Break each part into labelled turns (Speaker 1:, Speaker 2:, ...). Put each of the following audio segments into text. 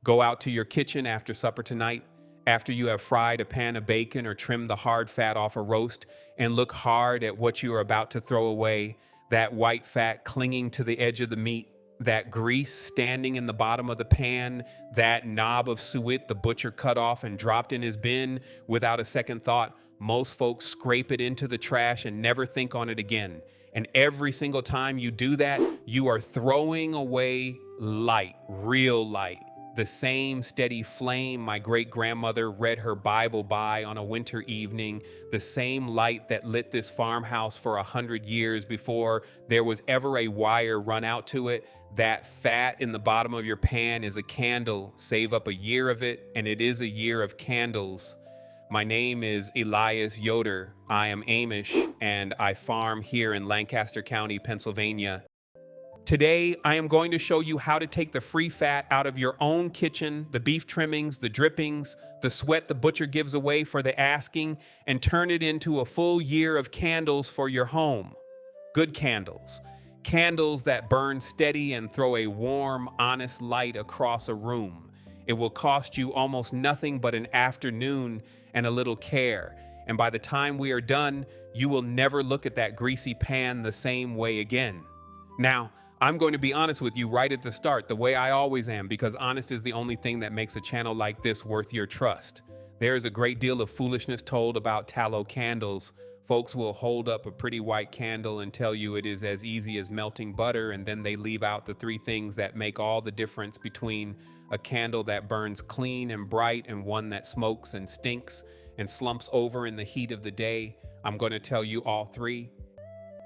Speaker 1: Go out to your kitchen after supper tonight, after you have fried a pan of bacon or trimmed the hard fat off a roast, and look hard at what you are about to throw away, that white fat clinging to the edge of the meat, that grease standing in the bottom of the pan, that knob of suet the butcher cut off and dropped in his bin without a second thought. Most folks scrape it into the trash and never think on it again. And every single time you do that, you are throwing away light, real light. The same steady flame my great-grandmother read her Bible by on a winter evening, the same light that lit this farmhouse for 100 years before there was ever a wire run out to it. That fat in the bottom of your pan is a candle. Save up a year of it, and it is a year of candles. My name is Elias Yoder. I am Amish, and I farm here in Lancaster County, Pennsylvania. Today, I am going to show you how to take the free fat out of your own kitchen, the beef trimmings, the drippings, the sweat the butcher gives away for the asking, and turn it into a full year of candles for your home. Good candles. Candles that burn steady and throw a warm, honest light across a room. It will cost you almost nothing but an afternoon and a little care. And by the time we are done, you will never look at that greasy pan the same way again. Now, I'm going to be honest with you right at the start, the way I always am, because honest is the only thing that makes a channel like this worth your trust. There is a great deal of foolishness told about tallow candles. Folks will hold up a pretty white candle and tell you it is as easy as melting butter, and then they leave out the three things that make all the difference between a candle that burns clean and bright and one that smokes and stinks and slumps over in the heat of the day. I'm going to tell you all three.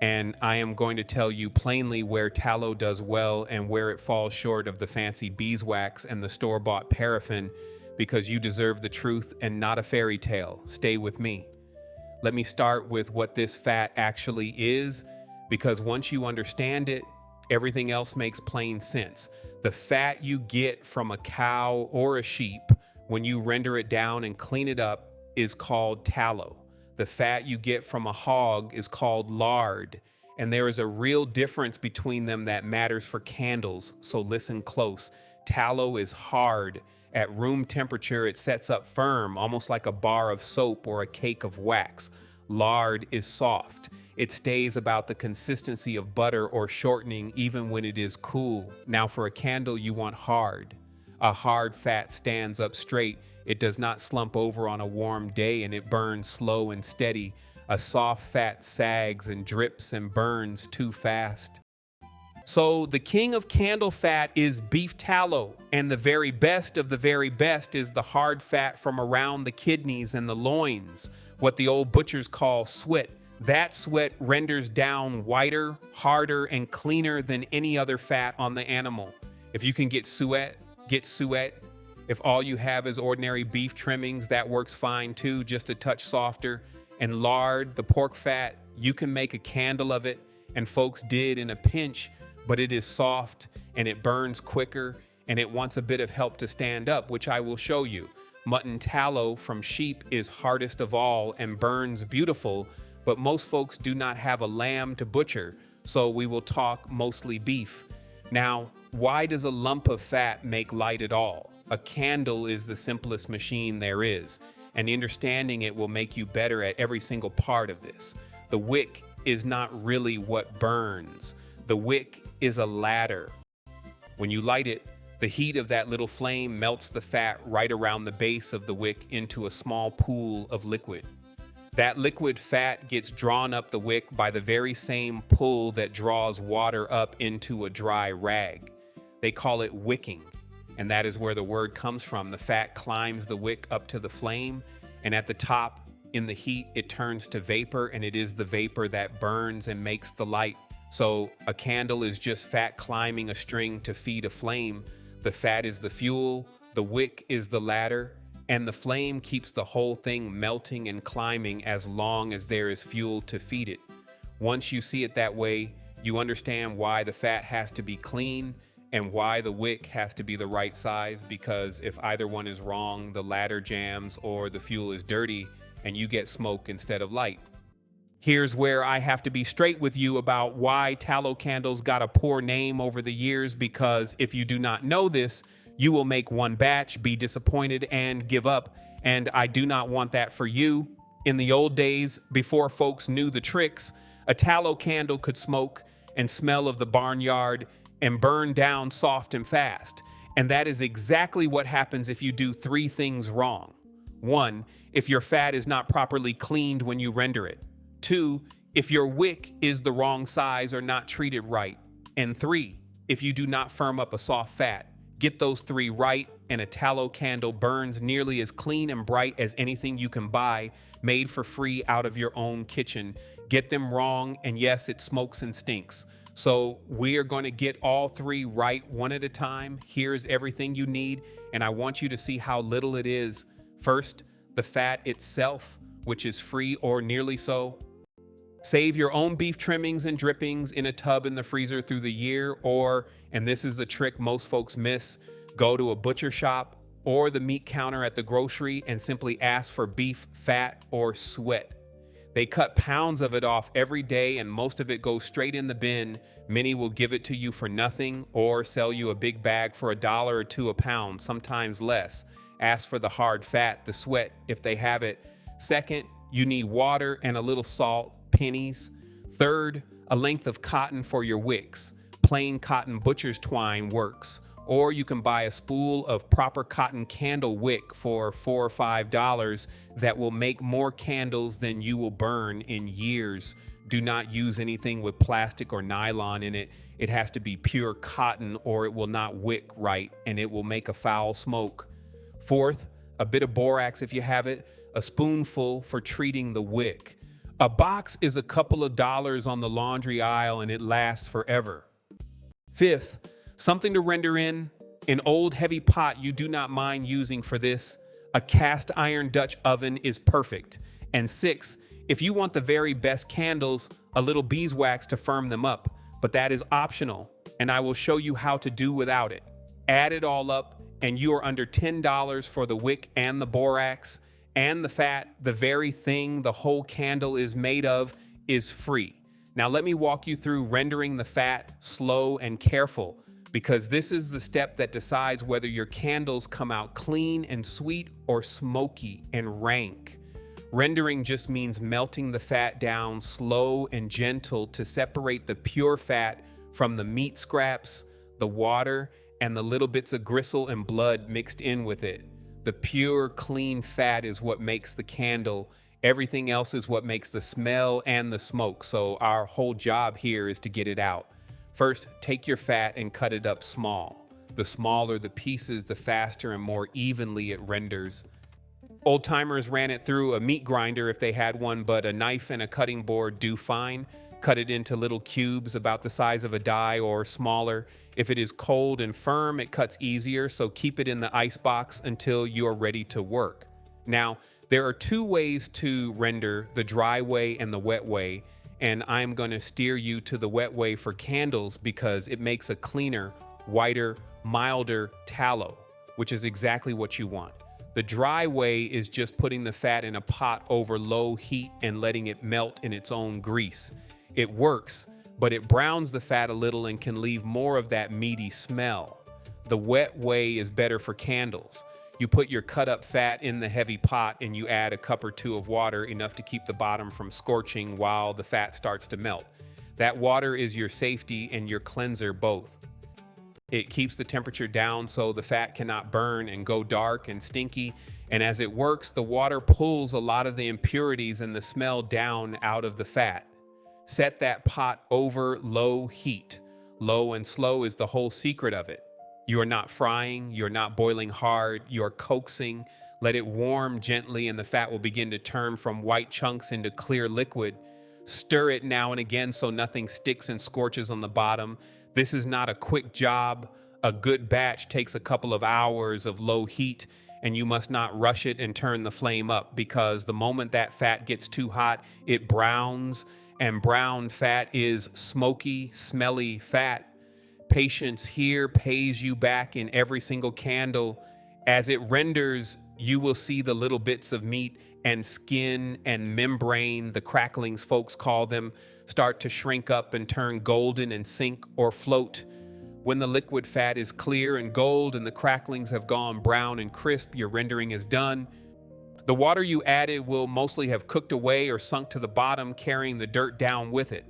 Speaker 1: And I am going to tell you plainly where tallow does well and where it falls short of the fancy beeswax and the store-bought paraffin, because you deserve the truth and not a fairy tale. Stay with me. Let me start with what this fat actually is, because once you understand it, everything else makes plain sense. The fat you get from a cow or a sheep when you render it down and clean it up is called tallow. The fat you get from a hog is called lard, and there is a real difference between them that matters for candles, so listen close. Tallow is hard. At room temperature, it sets up firm, almost like a bar of soap or a cake of wax. Lard is soft. It stays about the consistency of butter or shortening even when it is cool. Now for a candle, you want hard. A hard fat stands up straight. It does not slump over on a warm day, and it burns slow and steady. A soft fat sags and drips and burns too fast. So the king of candle fat is beef tallow, and the very best of the very best is the hard fat from around the kidneys and the loins, what the old butchers call suet. That sweat renders down whiter, harder, and cleaner than any other fat on the animal. If you can get suet, get suet. If all you have is ordinary beef trimmings, that works fine too, just a touch softer. And lard, the pork fat, you can make a candle of it, and folks did in a pinch, but it is soft and it burns quicker and it wants a bit of help to stand up, which I will show you. Mutton tallow from sheep is hardest of all and burns beautiful, but most folks do not have a lamb to butcher, so we will talk mostly beef. Now, why does a lump of fat make light at all? A candle is the simplest machine there is, and understanding it will make you better at every single part of this. The wick is not really what burns. The wick is a ladder. When you light it, the heat of that little flame melts the fat right around the base of the wick into a small pool of liquid. That liquid fat gets drawn up the wick by the very same pull that draws water up into a dry rag. They call it wicking, and that is where the word comes from. The fat climbs the wick up to the flame, and at the top, in the heat, it turns to vapor, and it is the vapor that burns and makes the light. So a candle is just fat climbing a string to feed a flame. The fat is the fuel, the wick is the ladder, and the flame keeps the whole thing melting and climbing as long as there is fuel to feed it. Once you see it that way, you understand why the fat has to be clean and why the wick has to be the right size, because if either one is wrong, the ladder jams or the fuel is dirty and you get smoke instead of light. Here's where I have to be straight with you about why tallow candles got a poor name over the years, because if you do not know this, You will make one batch, be disappointed, and give up. And I do not want that for you. In the old days, before folks knew the tricks, a tallow candle could smoke and smell of the barnyard and burn down soft and fast. And that is exactly what happens if you do three things wrong. 1, if your fat is not properly cleaned when you render it. 2, if your wick is the wrong size or not treated right. And 3, if you do not firm up a soft fat. Get those 3 right, and a tallow candle burns nearly as clean and bright as anything you can buy, made for free out of your own kitchen. Get them wrong, and yes, it smokes and stinks. So we are going to get all 3 right one at a time. Here's everything you need, and I want you to see how little it is. First, the fat itself, which is free or nearly so. Save your own beef trimmings and drippings in a tub in the freezer through the year, or, and this is the trick most folks miss, go to a butcher shop or the meat counter at the grocery and simply ask for beef fat or suet. They cut pounds of it off every day, and most of it goes straight in the bin. Many will give it to you for nothing or sell you a big bag for $1 or $2 a pound, sometimes less. Ask for the hard fat, the suet, if they have it. Second, you need water and a little salt, pennies. Third, a length of cotton for your wicks. Plain cotton butcher's twine works. Or you can buy a spool of proper cotton candle wick for $4 or $5 that will make more candles than you will burn in years. Do not use anything with plastic or nylon in it. It has to be pure cotton or it will not wick right, and it will make a foul smoke. Fourth, a bit of borax if you have it, a spoonful for treating the wick. A box is a couple of dollars on the laundry aisle and it lasts forever. Fifth, something to render in, an old heavy pot you do not mind using for this. A cast iron Dutch oven is perfect. And sixth, if you want the very best candles, a little beeswax to firm them up, but that is optional, and I will show you how to do without it. Add it all up, and you are under $10 for the wick and the borax, and the fat. The very thing the whole candle is made of is free. Now let me walk you through rendering the fat, slow and careful, because this is the step that decides whether your candles come out clean and sweet or smoky and rank. Rendering just means melting the fat down slow and gentle to separate the pure fat from the meat scraps, the water, and the little bits of gristle and blood mixed in with it. The pure, clean fat is what makes the candle. Everything else is what makes the smell and the smoke, so our whole job here is to get it out. First, take your fat and cut it up small. The smaller the pieces, the faster and more evenly it renders. Old timers ran it through a meat grinder if they had one, but a knife and a cutting board do fine. Cut it into little cubes about the size of a die or smaller. If it is cold and firm, it cuts easier, so keep it in the ice box until you are ready to work. Now, there are 2 ways to render, the dry way and the wet way, and I'm going to steer you to the wet way for candles because it makes a cleaner, whiter, milder tallow, which is exactly what you want. The dry way is just putting the fat in a pot over low heat and letting it melt in its own grease. It works, but it browns the fat a little and can leave more of that meaty smell. The wet way is better for candles. You put your cut up fat in the heavy pot and you add a cup or 2 of water, enough to keep the bottom from scorching while the fat starts to melt. That water is your safety and your cleanser both. It keeps the temperature down so the fat cannot burn and go dark and stinky. And as it works, the water pulls a lot of the impurities and the smell down out of the fat. Set that pot over low heat. Low and slow is the whole secret of it. You are not frying, you're not boiling hard, you're coaxing. Let it warm gently and the fat will begin to turn from white chunks into clear liquid. Stir it now and again so nothing sticks and scorches on the bottom. This is not a quick job. A good batch takes a couple of hours of low heat, and you must not rush it and turn the flame up, because the moment that fat gets too hot, it browns, and brown fat is smoky, smelly fat. Patience here pays you back in every single candle. As it renders, you will see the little bits of meat and skin and membrane, the cracklings folks call them, start to shrink up and turn golden and sink or float. When the liquid fat is clear and gold and the cracklings have gone brown and crisp, your rendering is done. The water you added will mostly have cooked away or sunk to the bottom, carrying the dirt down with it.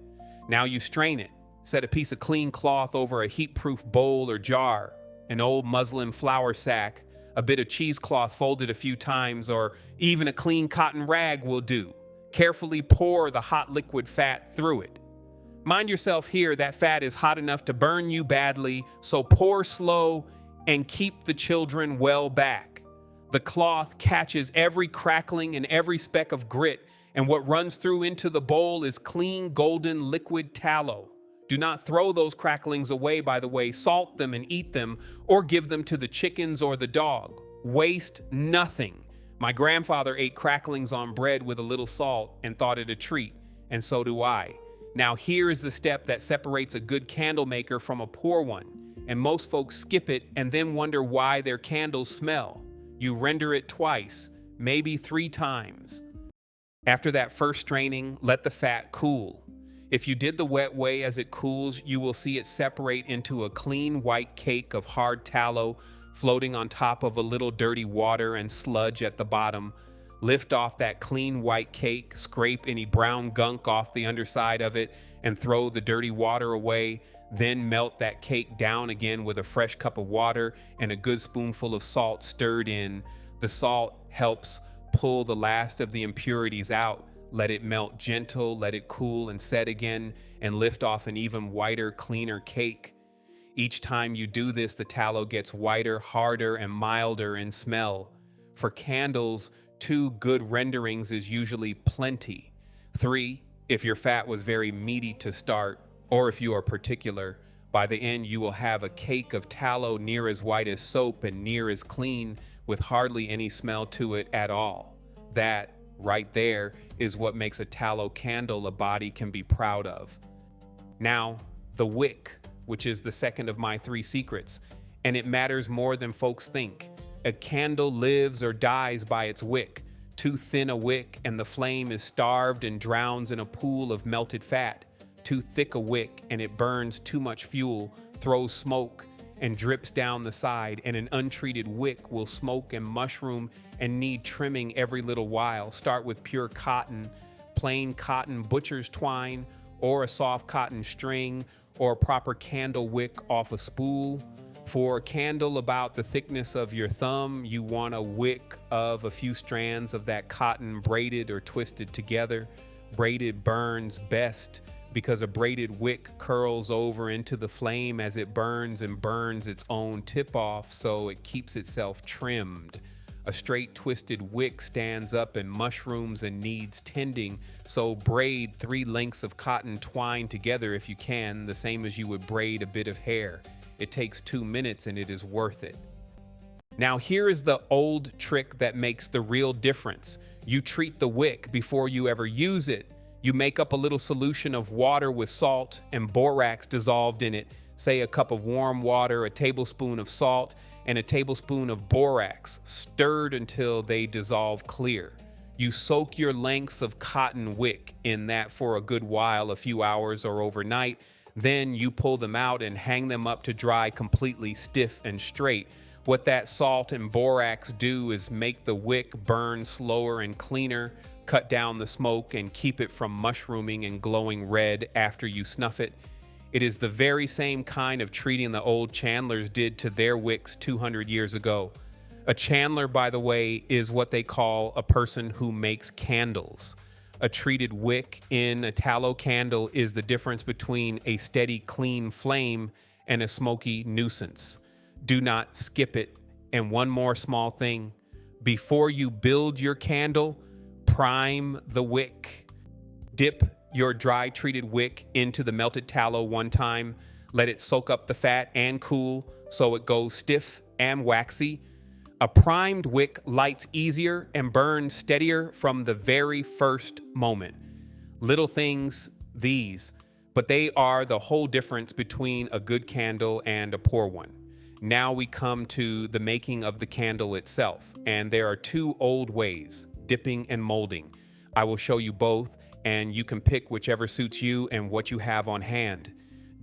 Speaker 1: Now you strain it. Set a piece of clean cloth over a heat-proof bowl or jar, an old muslin flour sack, a bit of cheesecloth folded a few times, or even a clean cotton rag will do. Carefully pour the hot liquid fat through it. Mind yourself here, that fat is hot enough to burn you badly, so pour slow and keep the children well back. The cloth catches every crackling and every speck of grit, and what runs through into the bowl is clean golden liquid tallow. Do not throw those cracklings away, by the way. Salt them and eat them, or give them to the chickens or the dog. Waste nothing. My grandfather ate cracklings on bread with a little salt and thought it a treat, and so do I. Now here is the step that separates a good candle maker from a poor one, and most folks skip it and then wonder why their candles smell. You render it twice, maybe 3 times. After that first straining, let the fat cool. If you did the wet way as it cools, you will see it separate into a clean white cake of hard tallow floating on top of a little dirty water and sludge at the bottom. Lift off that clean white cake, scrape any brown gunk off the underside of it, and throw the dirty water away. Then melt that cake down again with a fresh cup of water and a good spoonful of salt stirred in. The salt helps pull the last of the impurities out. Let it melt gentle, let it cool and set again, and lift off an even whiter, cleaner cake. Each time you do this, the tallow gets whiter, harder, and milder in smell. For candles, 2 good renderings is usually plenty. 3, if your fat was very meaty to start, or if you are particular. By the end, you will have a cake of tallow near as white as soap and near as clean, with hardly any smell to it at all. That, right there, is what makes a tallow candle a body can be proud of. Now, the wick, which is the second of my 3 secrets, and it matters more than folks think. A candle lives or dies by its wick. Too thin a wick and the flame is starved and drowns in a pool of melted fat. Too thick a wick and it burns too much fuel, throws smoke, and drips down the side, and an untreated wick will smoke and mushroom and need trimming every little while. Start with pure cotton, plain cotton butcher's twine, or a soft cotton string, or a proper candle wick off a spool. For a candle about the thickness of your thumb, you want a wick of a few strands of that cotton braided or twisted together. Braided burns best, because a braided wick curls over into the flame as it burns and burns its own tip off, so it keeps itself trimmed. A straight twisted wick stands up and mushrooms and needs tending, so braid 3 lengths of cotton twine together if you can, the same as you would braid a bit of hair. It takes 2 minutes and it is worth it. Now here is the old trick that makes the real difference. You treat the wick before you ever use it. You make up a little solution of water with salt and borax dissolved in it, say a cup of warm water, a tablespoon of salt, and a tablespoon of borax, stirred until they dissolve clear. You soak your lengths of cotton wick in that for a good while, a few hours or overnight. Then you pull them out and hang them up to dry completely stiff and straight. What that salt and borax do is make the wick burn slower and cleaner, cut down the smoke, and keep it from mushrooming and glowing red after you snuff it. It is the very same kind of treating the old chandlers did to their wicks 200 years ago. A chandler, by the way, is what they call a person who makes candles. A treated wick in a tallow candle is the difference between a steady, clean flame and a smoky nuisance. Do not skip it. And one more small thing. Before you build your candle, prime the wick. Dip your dry treated wick into the melted tallow one time. Let it soak up the fat and cool so it goes stiff and waxy. A primed wick lights easier and burns steadier from the very first moment. Little things, these, but they are the whole difference between a good candle and a poor one. Now we come to the making of the candle itself, and there are 2 old ways, dipping and molding. I will show you both, and you can pick whichever suits you and what you have on hand.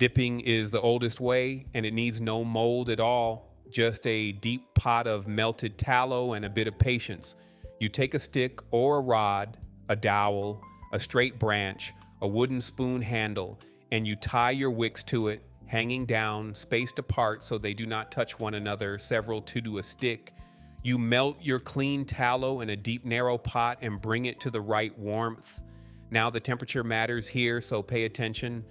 Speaker 1: Dipping is the oldest way, and it needs no mold at all, just a deep pot of melted tallow and a bit of patience. You take a stick or a rod, a dowel, a straight branch, a wooden spoon handle, and you tie your wicks to it, hanging down, spaced apart so they do not touch one another, several to a stick. You melt your clean tallow in a deep, narrow pot and bring it to the right warmth. Now the temperature matters here, so pay attention.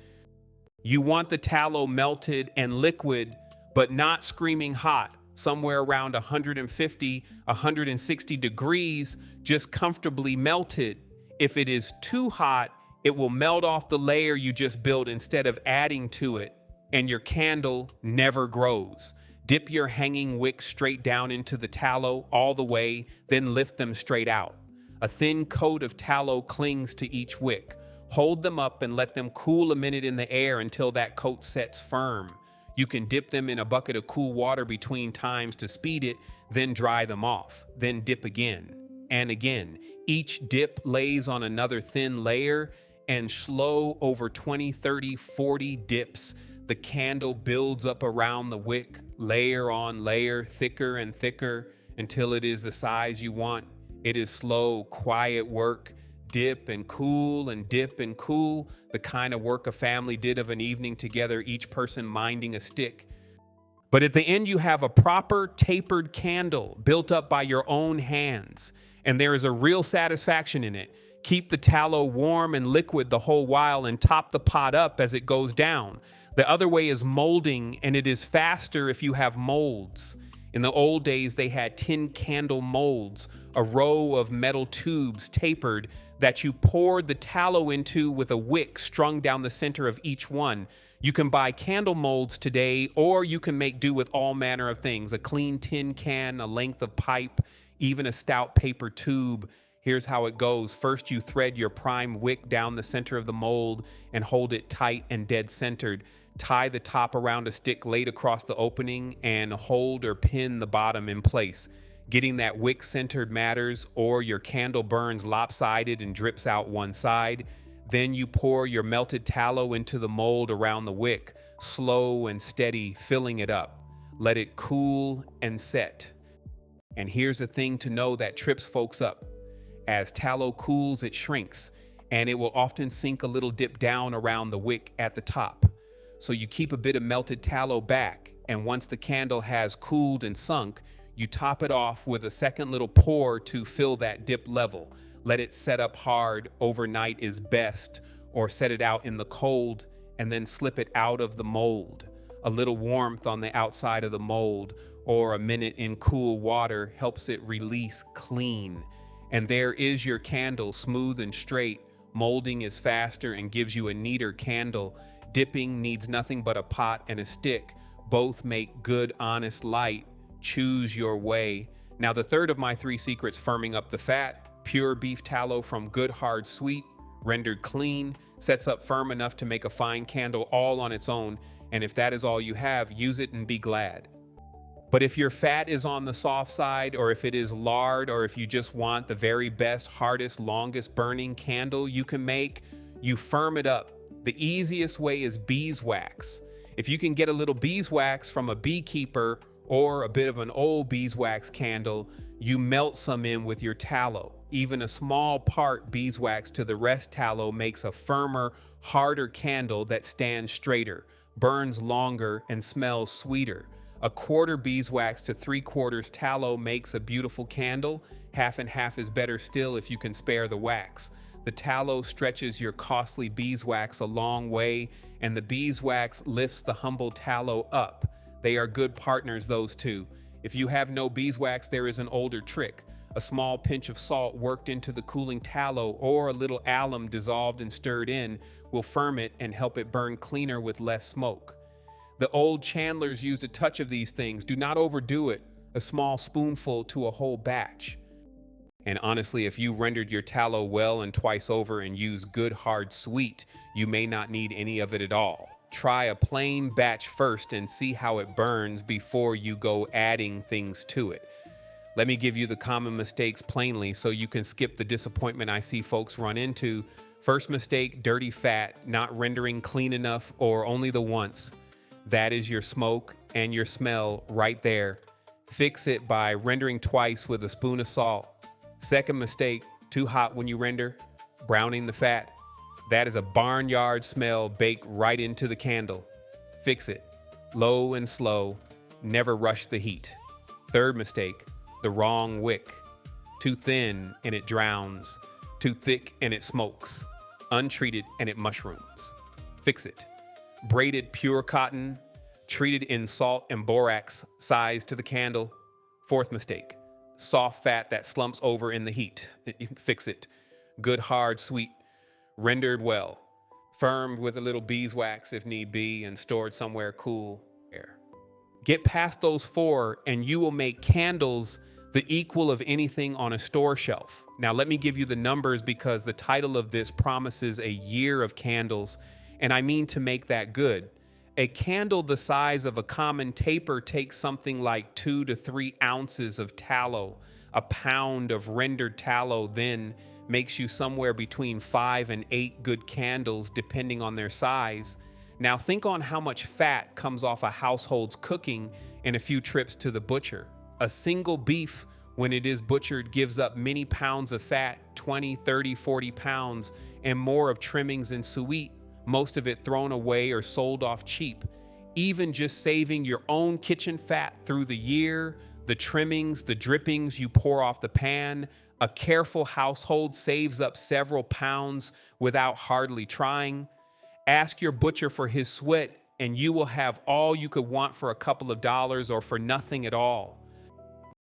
Speaker 1: You want the tallow melted and liquid, but not screaming hot, somewhere around 150, 160 degrees, just comfortably melted. If it is too hot, it will melt off the layer you just built instead of adding to it, and your candle never grows. Dip your hanging wicks straight down into the tallow all the way, then lift them straight out. A thin coat of tallow clings to each wick. Hold them up and let them cool a minute in the air until that coat sets firm. You can dip them in a bucket of cool water between times to speed it, then dry them off. Then dip again and again. Each dip lays on another thin layer, and slow over 20, 30, 40 dips, the candle builds up around the wick, layer on layer, thicker and thicker, until it is the size you want. It is slow, quiet work. Dip and cool and dip and cool, the kind of work a family did of an evening together, each person minding a stick. But at the end, you have a proper tapered candle built up by your own hands, and there is a real satisfaction in it. Keep the tallow warm and liquid the whole while and top the pot up as it goes down. The other way is molding, and it is faster if you have molds. In the old days, they had tin candle molds, a row of metal tubes tapered that you poured the tallow into with a wick strung down the center of each one. You can buy candle molds today, or you can make do with all manner of things: a clean tin can, a length of pipe, even a stout paper tube. Here's how it goes. First, you thread your prime wick down the center of the mold and hold it tight and dead centered. Tie the top around a stick laid across the opening and hold or pin the bottom in place. Getting that wick centered matters, or your candle burns lopsided and drips out one side. Then you pour your melted tallow into the mold around the wick, slow and steady, filling it up. Let it cool and set. And here's the thing to know that trips folks up. As tallow cools, it shrinks, and it will often sink a little dip down around the wick at the top. So you keep a bit of melted tallow back, and once the candle has cooled and sunk, you top it off with a second little pour to fill that dip level. Let it set up hard overnight is best, or set it out in the cold and then slip it out of the mold. A little warmth on the outside of the mold or a minute in cool water helps it release clean. And there is your candle, smooth and straight. Molding is faster and gives you a neater candle. Dipping needs nothing but a pot and a stick. Both make good, honest light. Choose your way. Now, the third of my 3 secrets firming up the fat: pure beef tallow from good hard suet, rendered clean, sets up firm enough to make a fine candle all on its own. And if that is all you have, use it and be glad. But if your fat is on the soft side, or if it is lard, or if you just want the very best, hardest, longest burning candle you can make, you firm it up. The easiest way is beeswax. If you can get a little beeswax from a beekeeper or a bit of an old beeswax candle, you melt some in with your tallow. Even a small part beeswax to the rest tallow makes a firmer, harder candle that stands straighter, burns longer, and smells sweeter. A quarter beeswax to 3/4 tallow makes a beautiful candle. Half and half is better still if you can spare the wax. The tallow stretches your costly beeswax a long way, and the beeswax lifts the humble tallow up. They are good partners, those two. If you have no beeswax, there is an older trick. A small pinch of salt worked into the cooling tallow, or a little alum dissolved and stirred in, will firm it and help it burn cleaner with less smoke. The old chandlers used a touch of these things. Do not overdo it. A small spoonful to a whole batch. And honestly, if you rendered your tallow well and twice over and used good hard suet, you may not need any of it at all. Try a plain batch first and see how it burns before you go adding things to it. Let me give you the common mistakes plainly so you can skip the disappointment I see folks run into. First mistake, dirty fat, not rendering clean enough or only the once. That is your smoke and your smell right there. Fix it by rendering twice with a spoon of salt. Second mistake, too hot when you render, browning the fat. That is a barnyard smell baked right into the candle. Fix it. Low and slow, never rush the heat. Third mistake, the wrong wick. Too thin and it drowns. Too thick and it smokes. Untreated and it mushrooms. Fix it. Braided pure cotton, treated in salt and borax, size to the candle. Fourth mistake, soft fat that slumps over in the heat. Fix it. Good, hard, sweet, rendered well. Firmed with a little beeswax if need be and stored somewhere cool. Get past those four and you will make candles the equal of anything on a store shelf. Now let me give you the numbers because the title of this promises a year of candles, and I mean to make that good. A candle the size of a common taper takes something like 2 to 3 ounces of tallow. A pound of rendered tallow then makes you somewhere between 5 and 8 good candles depending on their size. Now think on how much fat comes off a household's cooking in a few trips to the butcher. A single beef, when it is butchered, gives up many pounds of fat, 20, 30, 40 pounds, and more of trimmings and suet, most of it thrown away or sold off cheap. Even just saving your own kitchen fat through the year, the trimmings, the drippings you pour off the pan, a careful household saves up several pounds without hardly trying. Ask your butcher for his suet, and you will have all you could want for a couple of dollars or for nothing at all.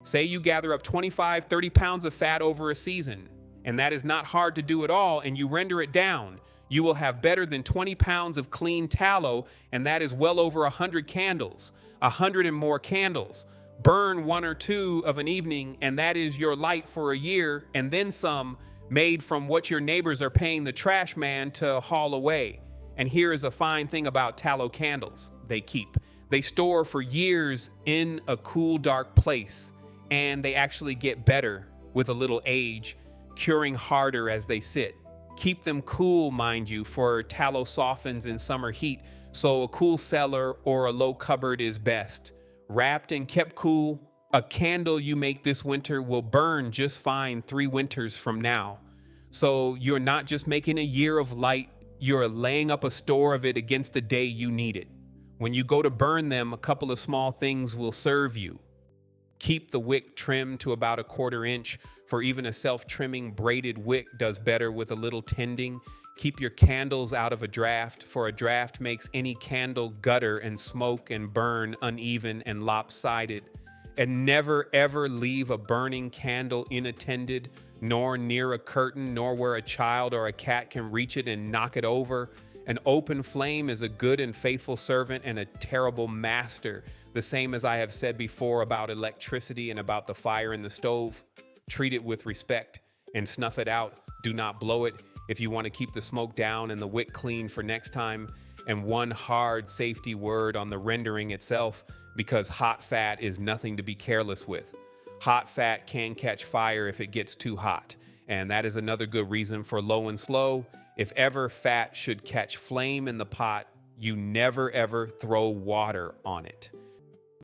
Speaker 1: Say you gather up 25, 30 pounds of fat over a season, and that is not hard to do at all, and you render it down. You will have better than 20 pounds of clean tallow, and that is well over 100 candles, 100 and more candles. Burn 1 or 2 of an evening, and that is your light for a year, and then some, made from what your neighbors are paying the trash man to haul away. And here is a fine thing about tallow candles. They keep. They store for years in a cool, dark place, and they actually get better with a little age, curing harder as they sit. Keep them cool, mind you, for tallow softens in summer heat, so a cool cellar or a low cupboard is best. Wrapped and kept cool, a candle you make this winter will burn just fine 3 winters from now. So you're not just making a year of light, you're laying up a store of it against the day you need it. When you go to burn them, a couple of small things will serve you. Keep the wick trimmed to about 1/4 inch, for even a self-trimming braided wick does better with a little tending. Keep your candles out of a draft, for a draft makes any candle gutter and smoke and burn uneven and lopsided. And never ever leave a burning candle unattended, nor near a curtain, nor where a child or a cat can reach it and knock it over. An open flame is a good and faithful servant and a terrible master, the same as I have said before about electricity and about the fire in the stove. Treat it with respect and snuff it out. Do not blow it if you want to keep the smoke down and the wick clean for next time. And one hard safety word on the rendering itself, because hot fat is nothing to be careless with. Hot fat can catch fire if it gets too hot, and that is another good reason for low and slow. If ever fat should catch flame in the pot, you never ever throw water on it.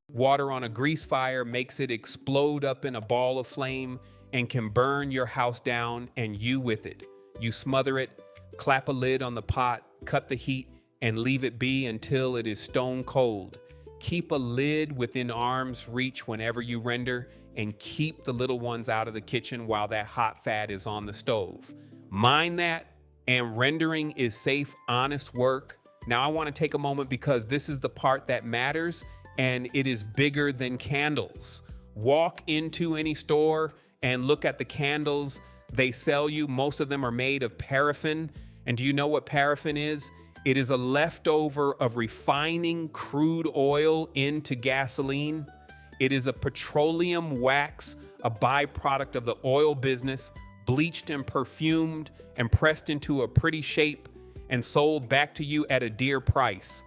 Speaker 1: Water on a grease fire makes it explode up in a ball of flame and can burn your house down and you with it. You smother it, clap a lid on the pot, cut the heat, and leave it be until it is stone cold. Keep a lid within arm's reach whenever you render, and keep the little ones out of the kitchen while that hot fat is on the stove. Mind that, and rendering is safe, honest work. Now I want to take a moment because this is the part that matters, and it is bigger than candles. Walk into any store and look at the candles they sell you. Most of them are made of paraffin. And do you know what paraffin is? It is a leftover of refining crude oil into gasoline. It is a petroleum wax, a byproduct of the oil business, bleached and perfumed and pressed into a pretty shape and sold back to you at a dear price.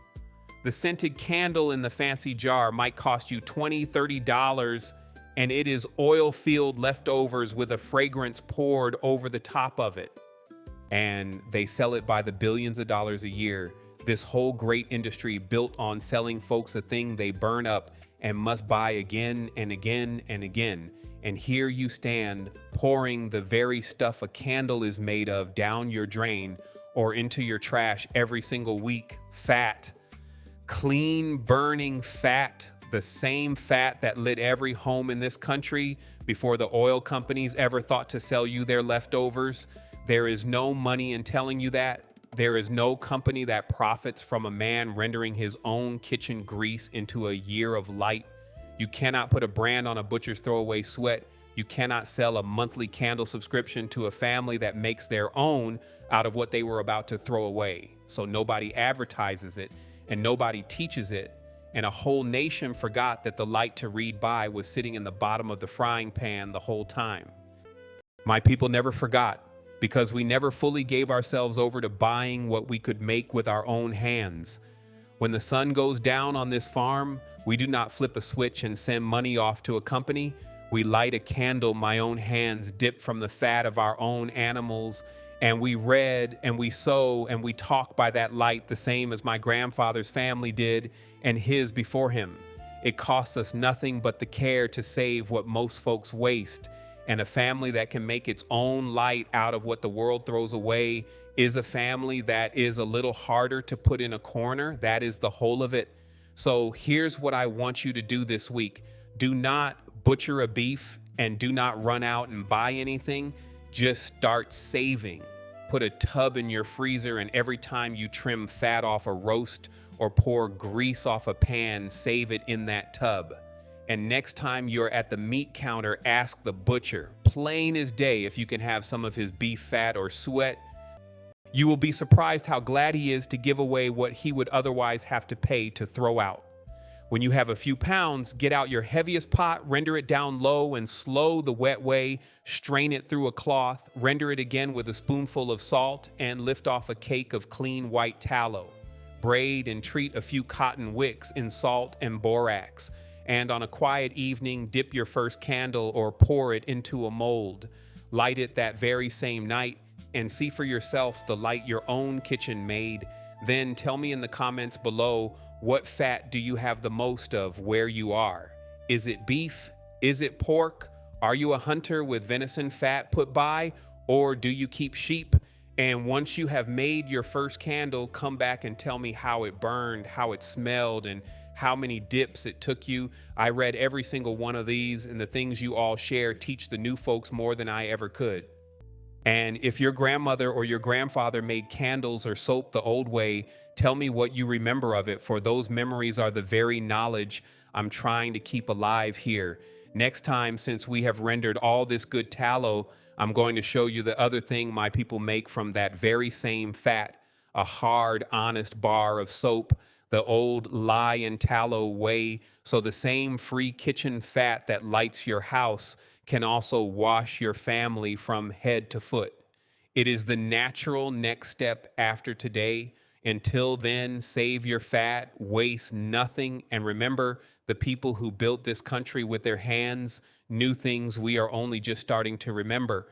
Speaker 1: The scented candle in the fancy jar might cost you $20, $30, and it is oil-filled leftovers with a fragrance poured over the top of it. and they sell it by the billions of dollars a year. This whole great industry built on selling folks a thing they burn up and must buy again and again and again. And here you stand, pouring the very stuff a candle is made of down your drain or into your trash every single week. Fat, clean burning fat, the same fat that lit every home in this country before the oil companies ever thought to sell you their leftovers. There is no money in telling you that. There is no company that profits from a man rendering his own kitchen grease into a year of light. You cannot put a brand on a butcher's throwaway suet. You cannot sell a monthly candle subscription to a family that makes their own out of what they were about to throw away. So nobody advertises it and nobody teaches it. And a whole nation forgot that the light to read by was sitting in the bottom of the frying pan the whole time. My people never forgot, because we never fully gave ourselves over to buying what we could make with our own hands. When the sun goes down on this farm, we do not flip a switch and send money off to a company. We light a candle, my own hands dipped from the fat of our own animals, and we read and we sew and we talk by that light, the same as my grandfather's family did and his before him. It costs us nothing but the care to save what most folks waste. And a family that can make its own light out of what the world throws away is a family that is a little harder to put in a corner. That is the whole of it. So here's what I want you to do this week. Do not butcher a beef and do not run out and buy anything. Just start saving. Put a tub in your freezer, and every time you trim fat off a roast or pour grease off a pan, save it in that tub. And next time you're at the meat counter, ask the butcher, plain as day, if you can have some of his beef fat or suet. You will be surprised how glad he is to give away what he would otherwise have to pay to throw out. When you have a few pounds, get out your heaviest pot, render it down low and slow the wet way, strain it through a cloth, render it again with a spoonful of salt, and lift off a cake of clean white tallow. Braid and treat a few cotton wicks in salt and borax. And on a quiet evening, dip your first candle or pour it into a mold. Light it that very same night and see for yourself the light your own kitchen made. Then tell me in the comments below, what fat do you have the most of where you are? Is it beef? Is it pork? Are you a hunter with venison fat put by? Or do you keep sheep? And once you have made your first candle, come back and tell me how it burned, how it smelled, and how many dips it took you. I read every single one of these, and the things you all share teach the new folks more than I ever could. And if your grandmother or your grandfather made candles or soap the old way, tell me what you remember of it, for those memories are the very knowledge I'm trying to keep alive here. Next time, since we have rendered all this good tallow, I'm going to show you the other thing my people make from that very same fat, a hard, honest bar of soap, the old lye and tallow way. So the same free kitchen fat that lights your house can also wash your family from head to foot. It is the natural next step after today. Until then, save your fat, waste nothing, and remember, the people who built this country with their hands knew things we are only just starting to remember.